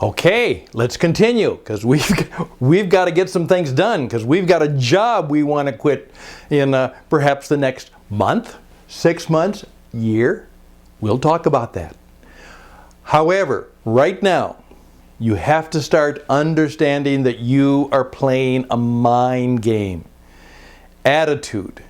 Okay, let's continue, because we've got to get some things done, because we've got a job we want to quit in perhaps the next month, 6 months, year. We'll talk about that. However, right now, you have to start understanding that you are playing a mind game. Attitude,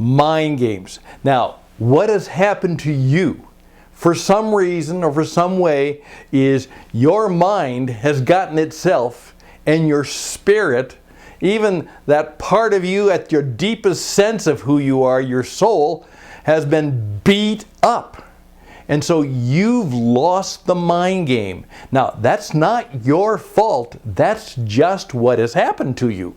mind games. Now, what has happened to you for some reason or for some way is your mind has gotten itself and your spirit, even that part of you at your deepest sense of who you are, your soul, has been beat up. And so you've lost the mind game. Now, that's not your fault. That's just what has happened to you.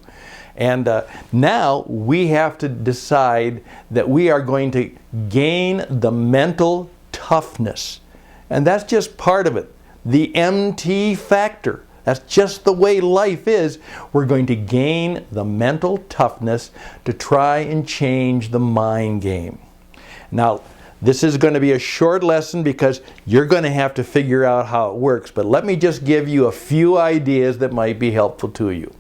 And now we have to decide that we are going to gain the mental toughness. And that's just part of it. The MT factor. That's just the way life is. We're going to gain the mental toughness to try and change the mind game. Now, this is going to be a short lesson because you're going to have to figure out how it works. But let me just give you a few ideas that might be helpful to you.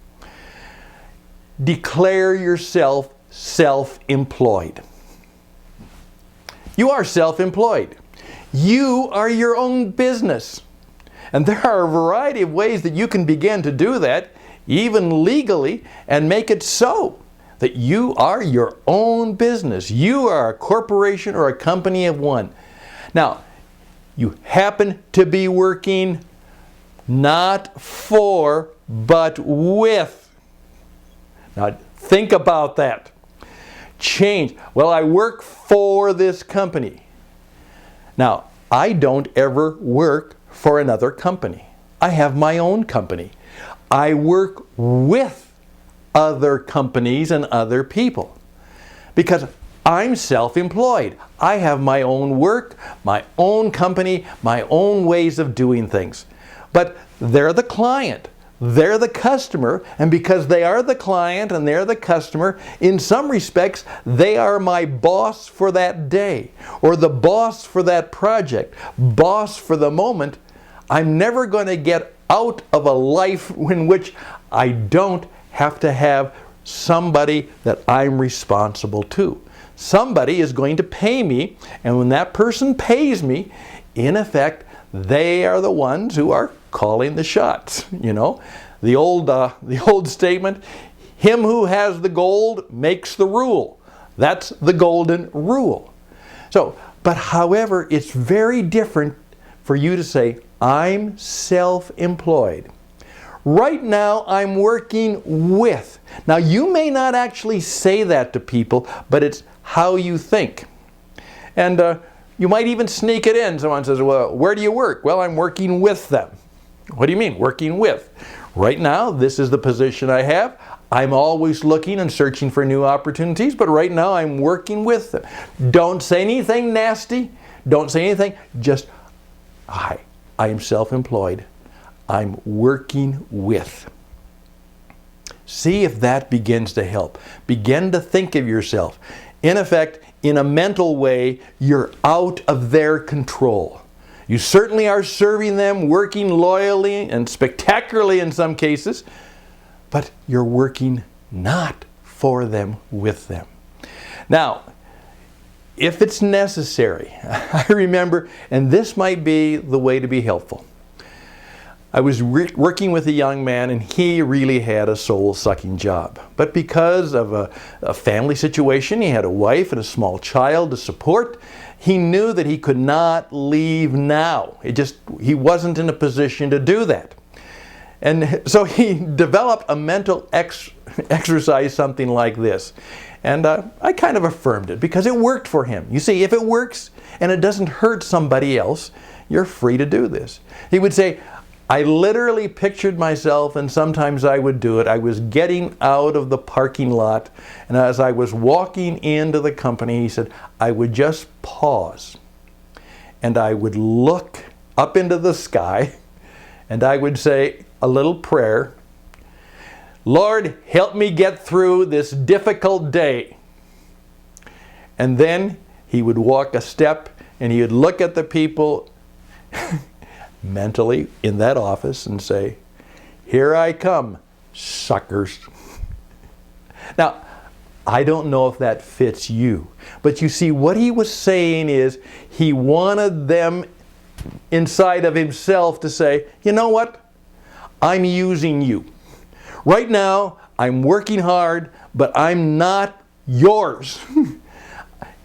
Declare yourself self-employed. You are self-employed. You are your own business. And there are a variety of ways that you can begin to do that, even legally, and make it so that you are your own business. You are a corporation or a company of one. Now, you happen to be working not for, but with. Now, think about that. Change. Well, I work for this company. Now, I don't ever work for another company. I have my own company. I work with other companies and other people because I'm self-employed. I have my own work, my own company, my own ways of doing things. But they're the client. They're the customer, and because they are the client and they're the customer, in some respects, they are my boss for that day, or the boss for that project, boss for the moment. I'm never going to get out of a life in which I don't have to have somebody that I'm responsible to. Somebody is going to pay me, and when that person pays me, in effect, they are the ones who are calling the shots. You know, the old statement, him who has the gold makes the rule. That's the golden rule. So, but however, it's very different for you to say, I'm self-employed. Right now, I'm working with. Now, you may not actually say that to people, but it's how you think. And you might even sneak it in. Someone says, well, where do you work? Well, I'm working with them. What do you mean, working with? Right now, this is the position I have. I'm always looking and searching for new opportunities, but right now I'm working with them. Don't say anything nasty. Don't say anything. Just, I am self-employed. I'm working with. See if that begins to help. Begin to think of yourself. In effect, in a mental way, you're out of their control. You certainly are serving them, working loyally and spectacularly in some cases, but you're working not for them, with them. Now, if it's necessary, I remember, and this might be the way to be helpful. I was working with a young man, and he really had a soul-sucking job. But because of a family situation, he had a wife and a small child to support, he knew that he could not leave now. He wasn't in a position to do that. And so he developed a mental exercise, something like this. And I kind of affirmed it because it worked for him. You see, if it works and it doesn't hurt somebody else, you're free to do this. He would say, I literally pictured myself, and sometimes I would do it. I was getting out of the parking lot, and as I was walking into the company, he said, I would just pause, and I would look up into the sky, and I would say a little prayer, Lord, help me get through this difficult day. And then he would walk a step, and he would look at the people. mentally in that office and say, "Here I come, suckers." Now, I don't know if that fits you, but you see, what he was saying is he wanted them inside of himself to say, "You know what? I'm using you. Right now, I'm working hard, but I'm not yours."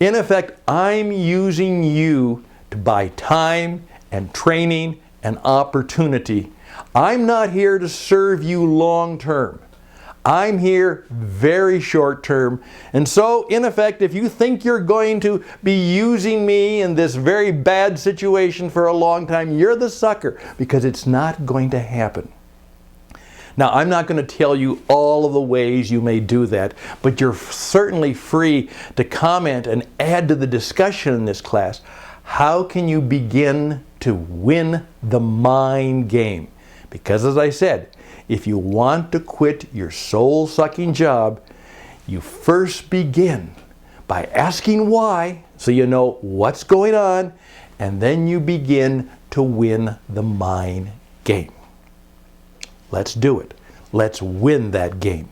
In effect, I'm using you to buy time and training and opportunity. I'm not here to serve you long term. I'm here very short term. And so, in effect, if you think you're going to be using me in this very bad situation for a long time, you're the sucker, because it's not going to happen. Now, I'm not going to tell you all of the ways you may do that, but you're certainly free to comment and add to the discussion in this class. How can you begin to win the mind game? Because, as I said, if you want to quit your soul-sucking job, you first begin by asking why, so you know what's going on, and then you begin to win the mind game. Let's do it. Let's win that game.